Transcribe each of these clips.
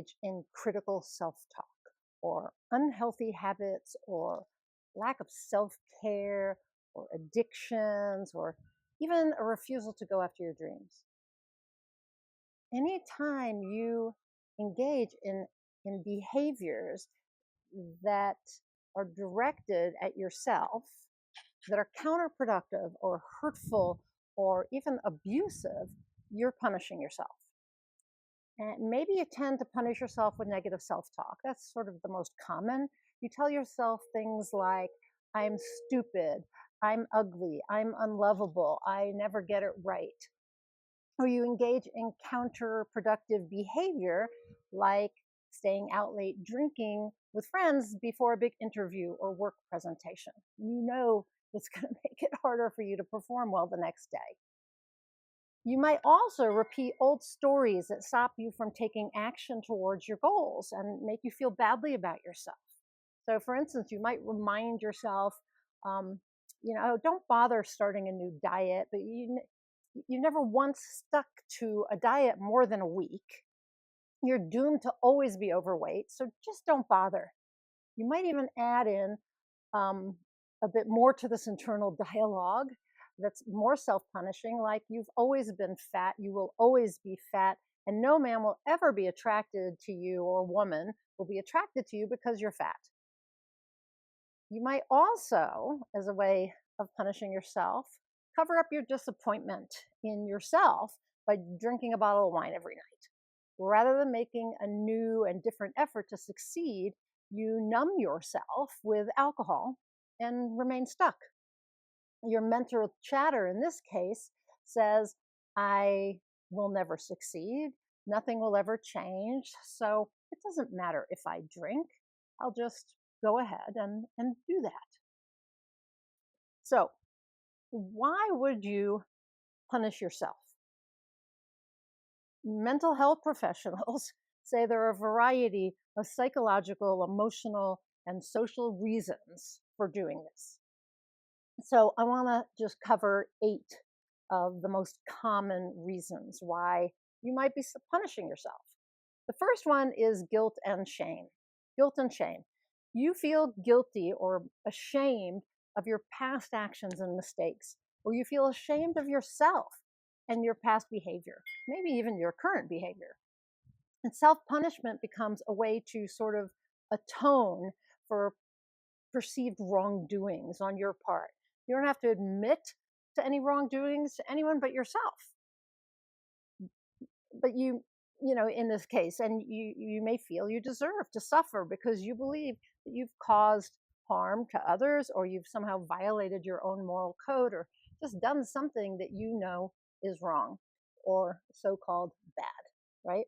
engage in critical self-talk or unhealthy habits or lack of self-care or addictions or even a refusal to go after your dreams. Anytime you engage in behaviors that are directed at yourself, that are counterproductive or hurtful or even abusive, you're punishing yourself. And maybe you tend to punish yourself with negative self talk. That's sort of the most common. You tell yourself things like, I'm stupid, I'm ugly, I'm unlovable, I never get it right. Or you engage in counterproductive behavior like staying out late drinking with friends before a big interview or work presentation. You know it's going to make it harder for you to perform well the next day. You might also repeat old stories that stop you from taking action towards your goals and make you feel badly about yourself. So, for instance, you might remind yourself, um, don't bother starting a new diet, but you never once stuck to a diet more than a week. You're doomed to always be overweight, so just don't bother. You might even add in a bit more to this internal dialogue that's more self-punishing, like you've always been fat, you will always be fat, and no man will ever be attracted to you, or woman will be attracted to you because you're fat. You might also, as a way of punishing yourself, cover up your disappointment in yourself by drinking a bottle of wine every night. Rather than making a new and different effort to succeed, you numb yourself with alcohol and remain stuck. Your mental chatter in this case says, I will never succeed, nothing will ever change, so it doesn't matter if I drink, I'll just go ahead and do that. So, why would you punish yourself? Mental health professionals say there are a variety of psychological, emotional, and social reasons for doing this. So I want to just cover 8 of the most common reasons why you might be punishing yourself. The first one is guilt and shame. Guilt and shame. You feel guilty or ashamed of your past actions and mistakes, or you feel ashamed of yourself and your past behavior, maybe even your current behavior. And self-punishment becomes a way to sort of atone for perceived wrongdoings on your part. You don't have to admit to any wrongdoings to anyone but yourself. But in this case, and you may feel you deserve to suffer because you believe that you've caused harm to others, or you've somehow violated your own moral code, or just done something that you know is wrong or so-called bad, right?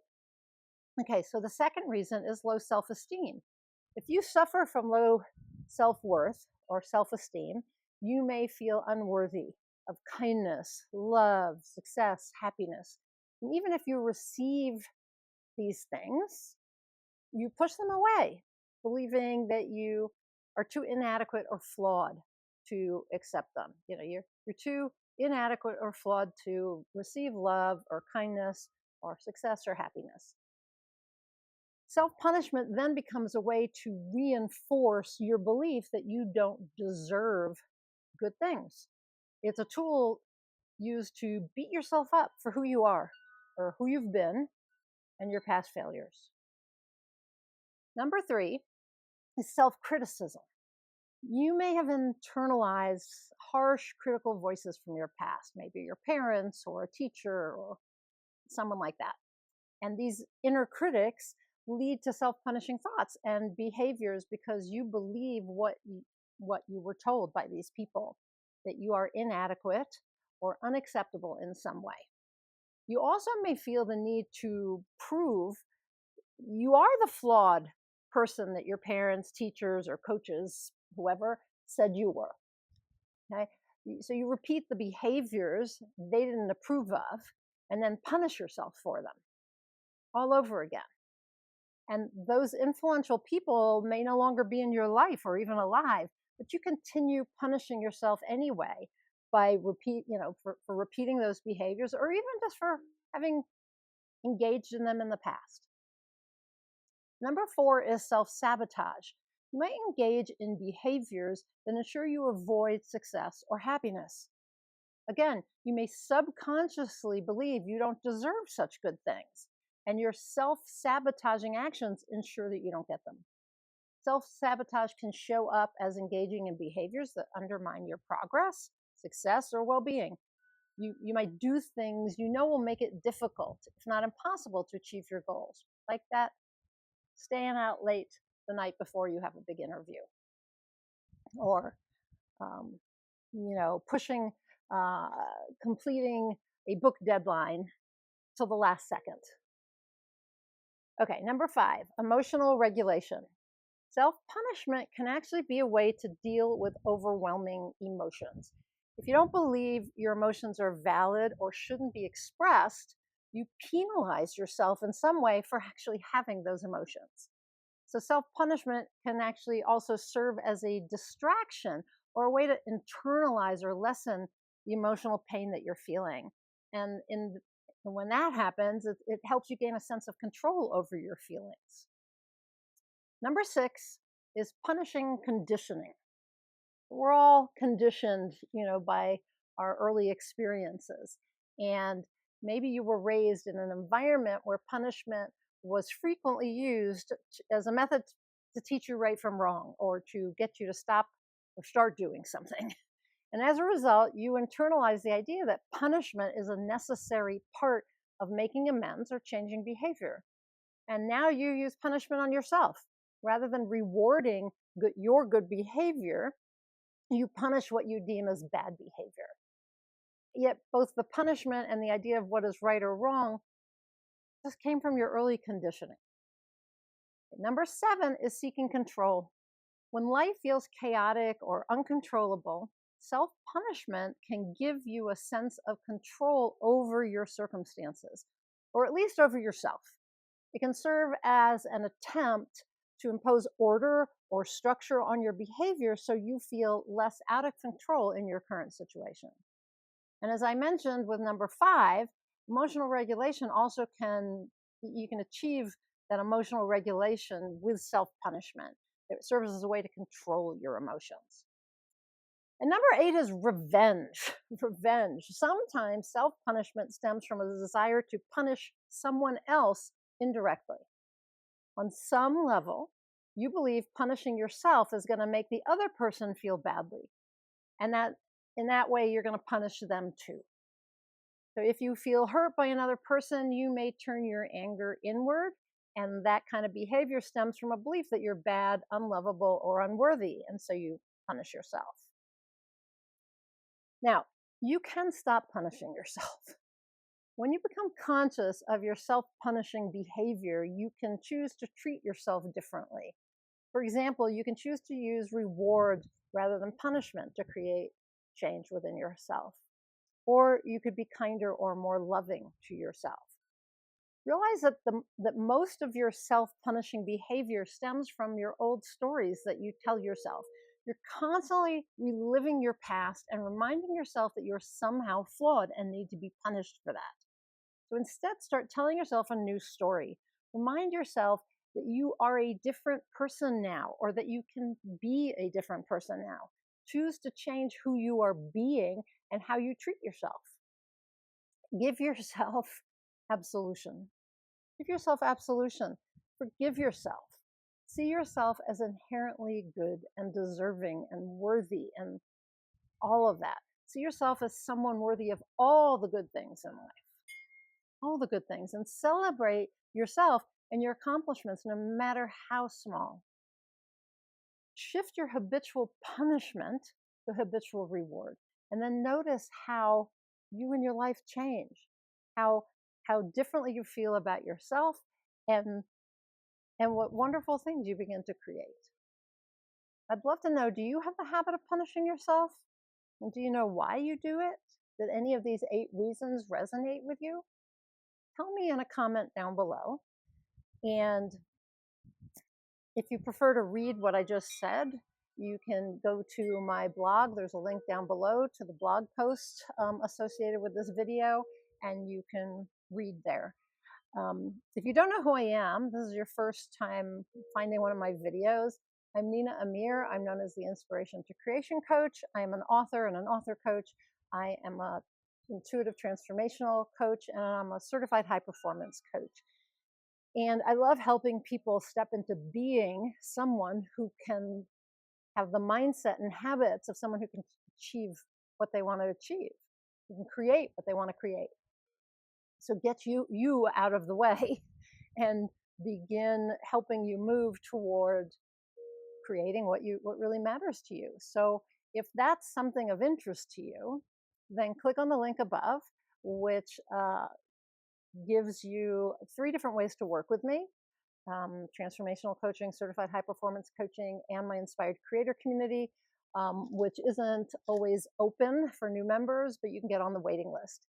Okay, so the second reason is low self-esteem. If you suffer from low self-worth or self-esteem, you may feel unworthy of kindness, love, success, happiness. And even if you receive these things, you push them away, believing that you are too inadequate or flawed to accept them. You're too inadequate or flawed to receive love or kindness or success or happiness. Self-punishment then becomes a way to reinforce your belief that you don't deserve good things. It's a tool used to beat yourself up for who you are or who you've been and your past failures. Number 3 is self-criticism. You may have internalized harsh critical voices from your past, maybe your parents or a teacher or someone like that. And these inner critics lead to self-punishing thoughts and behaviors because you believe what you were told by these people, that you are inadequate or unacceptable in some way. You also may feel the need to prove you are the flawed person that your parents, teachers, or coaches, whoever, said you were. Okay? So you repeat the behaviors they didn't approve of and then punish yourself for them all over again. And those influential people may no longer be in your life or even alive, but you continue punishing yourself anyway by for repeating those behaviors, or even just for having engaged in them in the past. Number 4 is self-sabotage. You might engage in behaviors that ensure you avoid success or happiness. Again, you may subconsciously believe you don't deserve such good things, and your self-sabotaging actions ensure that you don't get them. Self-sabotage can show up as engaging in behaviors that undermine your progress, success, or well-being. You might do things you know will make it difficult, if not impossible, to achieve your goals, like that staying out late the night before you have a big interview, or um, pushing, uh, completing a book deadline till the last second. Okay, number 5, emotional regulation. Self-punishment can actually be a way to deal with overwhelming emotions. If you don't believe your emotions are valid or shouldn't be expressed, you penalize yourself in some way for actually having those emotions. So self-punishment can actually also serve as a distraction or a way to internalize or lessen the emotional pain that you're feeling. And when that happens, it helps you gain a sense of control over your feelings. Number 6 is punishing conditioning. We're all conditioned, by our early experiences. And maybe you were raised in an environment where punishment was frequently used as a method to teach you right from wrong, or to get you to stop or start doing something. And as a result, you internalize the idea that punishment is a necessary part of making amends or changing behavior. And now you use punishment on yourself. Rather than rewarding your good behavior, you punish what you deem as bad behavior. Yet both the punishment and the idea of what is right or wrong just came from your early conditioning. Number 7 is seeking control. When life feels chaotic or uncontrollable, self-punishment can give you a sense of control over your circumstances, or at least over yourself. It can serve as an attempt to impose order or structure on your behavior so you feel less out of control in your current situation. And as I mentioned with number 5, emotional regulation also you can achieve that emotional regulation with self-punishment. It serves as a way to control your emotions. And number 8 is revenge. Revenge. Sometimes self-punishment stems from a desire to punish someone else indirectly. On some level, you believe punishing yourself is going to make the other person feel badly. And that in that way, you're going to punish them too. So if you feel hurt by another person, you may turn your anger inward. And that kind of behavior stems from a belief that you're bad, unlovable, or unworthy. And so you punish yourself. Now, you can stop punishing yourself. When you become conscious of your self-punishing behavior, you can choose to treat yourself differently. For example, you can choose to use reward rather than punishment to create change within yourself. Or you could be kinder or more loving to yourself. Realize that most of your self-punishing behavior stems from your old stories that you tell yourself. You're constantly reliving your past and reminding yourself that you're somehow flawed and need to be punished for that. So instead, start telling yourself a new story. Remind yourself that you are a different person now, or that you can be a different person now. Choose to change who you are being and how you treat yourself. Give yourself absolution. Give yourself absolution. Forgive yourself. See yourself as inherently good and deserving and worthy and all of that. See yourself as someone worthy of all the good things in life. All the good things, and celebrate yourself and your accomplishments, no matter how small. Shift your habitual punishment to habitual reward, and then notice how you and your life change, how differently you feel about yourself, and what wonderful things you begin to create. I'd love to know, do you have the habit of punishing yourself? And do you know why you do it? Did any of these 8 reasons resonate with you? Tell me in a comment down below. And if you prefer to read what I just said, you can go to my blog. There's a link down below to the blog post associated with this video, and you can read there. If you don't know who I am, this is your first time finding one of my videos. I'm Nina Amir. I'm known as the Inspiration to Creation Coach. I am an author and an author coach. I am a intuitive transformational coach, and I'm a certified high performance coach. And I love helping people step into being someone who can have the mindset and habits of someone who can achieve what they want to achieve, who can create what they want to create. So get you out of the way and begin helping you move toward creating what really matters to you. So if that's something of interest to you, then click on the link above, which gives you 3 different ways to work with me: transformational coaching, certified high performance coaching, and my Inspired Creator community, which isn't always open for new members, but you can get on the waiting list.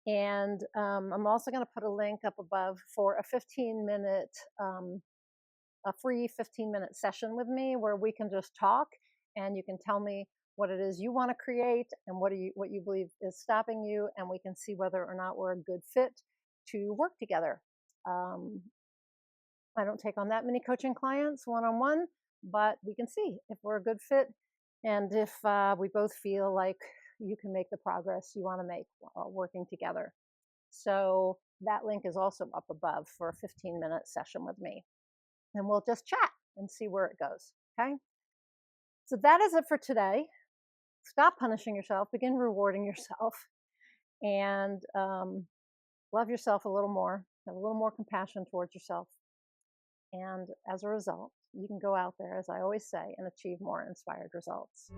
And I'm also going to put a link up above for a 15-minute, a free 15-minute session with me where we can just talk, and you can tell me what it is you want to create and what you believe is stopping you, and we can see whether or not we're a good fit to work together. I don't take on that many coaching clients one-on-one, but we can see if we're a good fit and if we both feel like you can make the progress you want to make working together. So that link is also up above for a 15-minute session with me. And we'll just chat and see where it goes, okay? So that is it for today. Stop punishing yourself, begin rewarding yourself, and love yourself a little more, have a little more compassion towards yourself. And as a result, you can go out there, as I always say, and achieve more inspired results.